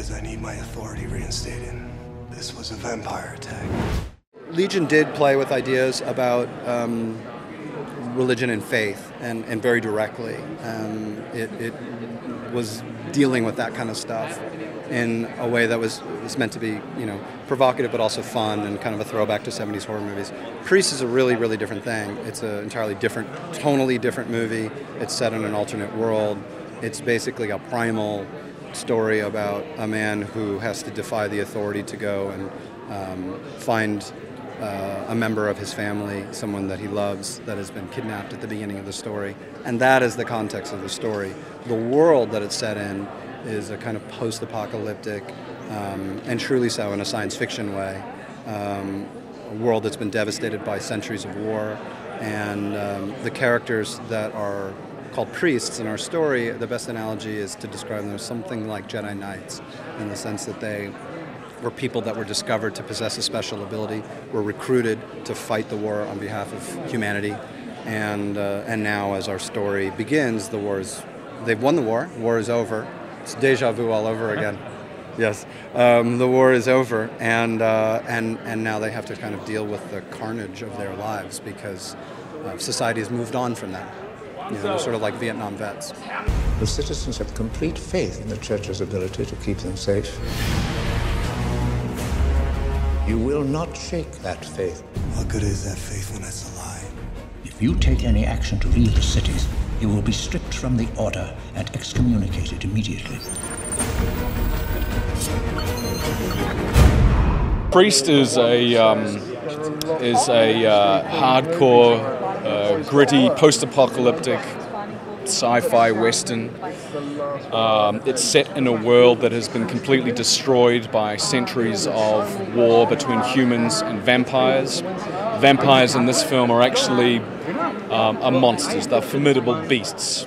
because I need my authority reinstated. This was a vampire attack. Legion did play with ideas about religion and faith, and very directly. It was dealing with that kind of stuff in a way that was meant to be, provocative but also fun and kind of a throwback to 70s horror movies. Priest is a really, really different thing. It's an entirely different, tonally different movie. It's set in an alternate world. It's basically a primal story about a man who has to defy the authority to go and find a member of his family, someone that he loves, that has been kidnapped at the beginning of the story. And that is the context of the story. The world that it's set in is a kind of post-apocalyptic, and truly so in a science fiction way, a world that's been devastated by centuries of war. And the characters that are called priests in our story, the best analogy is to describe them as something like Jedi Knights, in the sense that they were people that were discovered to possess a special ability, were recruited to fight the war on behalf of humanity, and now as our story begins, they've won the war is over. It's deja vu all over again. Yes, the war is over, and now they have to kind of deal with the carnage of their lives because society has moved on from that. They're sort of like Vietnam vets. The citizens have complete faith in the Church's ability to keep them safe. You will not shake that faith. What good is that faith when it's a lie? If you take any action to leave the cities, you will be stripped from the order and excommunicated immediately. Priest is a hardcore, gritty, post-apocalyptic sci-fi western. It's set in a world that has been completely destroyed by centuries of war between humans and vampires. Vampires in this film are actually are monsters. They're formidable beasts.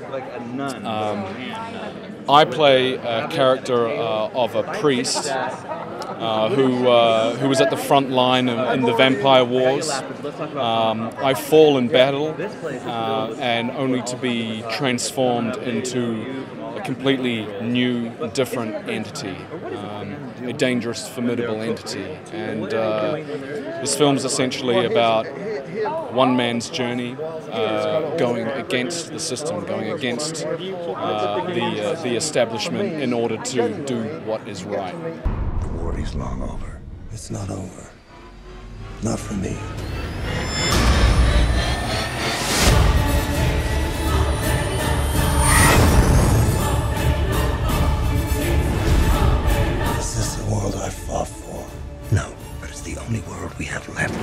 I play a character of a priest who was at the front line in the vampire wars. I fall in battle, and only to be transformed into a completely new, different entity, a dangerous, formidable entity. And this film is essentially about one man's journey, going against the system, going against the establishment in order to do what is right. The war is long over. It's not over. Not for me. Is this the world I fought for? No, but it's the only world we have left.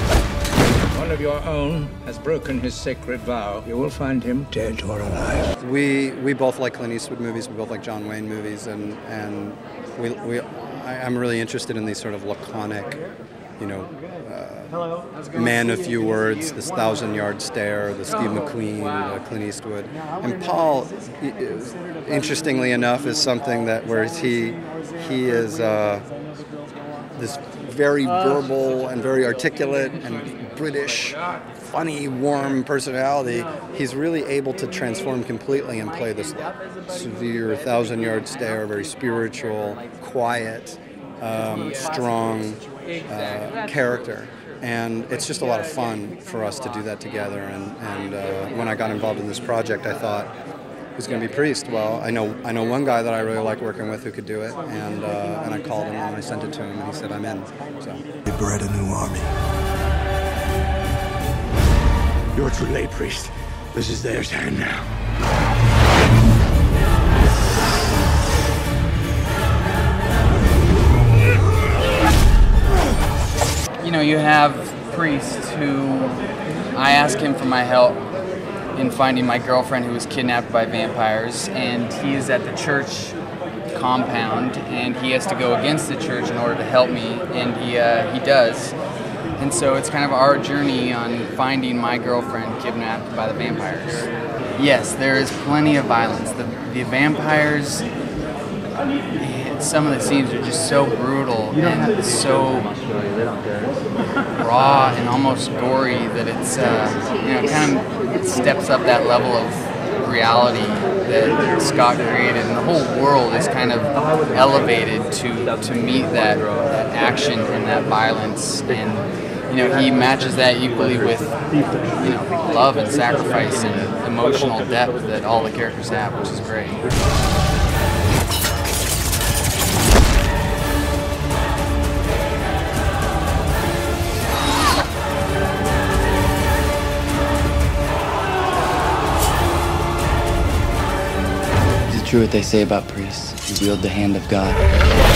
One of your own has broken his sacred vow. You will find him dead or alive. We both like Clint Eastwood movies. We both like John Wayne movies, and I'm really interested in these sort of laconic, man of few words, this 1,000-yard stare, the Steve McQueen, Clint Eastwood. And Paul, interestingly enough, is something that whereas he is this very verbal and very articulate and British, funny, warm personality, he's really able to transform completely and play this severe 1,000-yard stare, very spiritual, quiet, strong character. And it's just a lot of fun for us to do that together. And when I got involved in this project, I thought, who's going to be Priest? Well, I know one guy that I really like working with who could do it, and I called him and I sent it to him, and he said, I'm in. So They bred a new army. You're too late, Priest. This is their time now. You have Priest, who I asked him for my help in finding my girlfriend who was kidnapped by vampires, and he is at the church compound, and he has to go against the church in order to help me, and he does. And so it's kind of our journey on finding my girlfriend kidnapped by the vampires. Yes, there is plenty of violence. The vampires, some of the scenes are just so brutal and so raw and almost gory that it's, kind of steps up that level of reality that Scott created, and the whole world is kind of elevated to meet that action and that violence. And he matches that equally with love and sacrifice and emotional depth that all the characters have, which is great. Is it true what they say about priests? You wield the hand of God.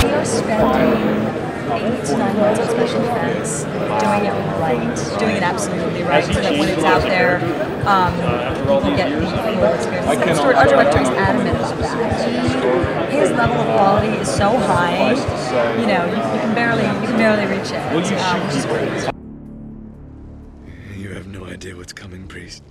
We're spending 8 to 9 months on special effects, doing it right, doing it absolutely right, so that when it's out there, people get the full experience. Our director is adamant about that. His level of quality is so high, you can barely reach it, which is great. You have no idea what's coming, priest.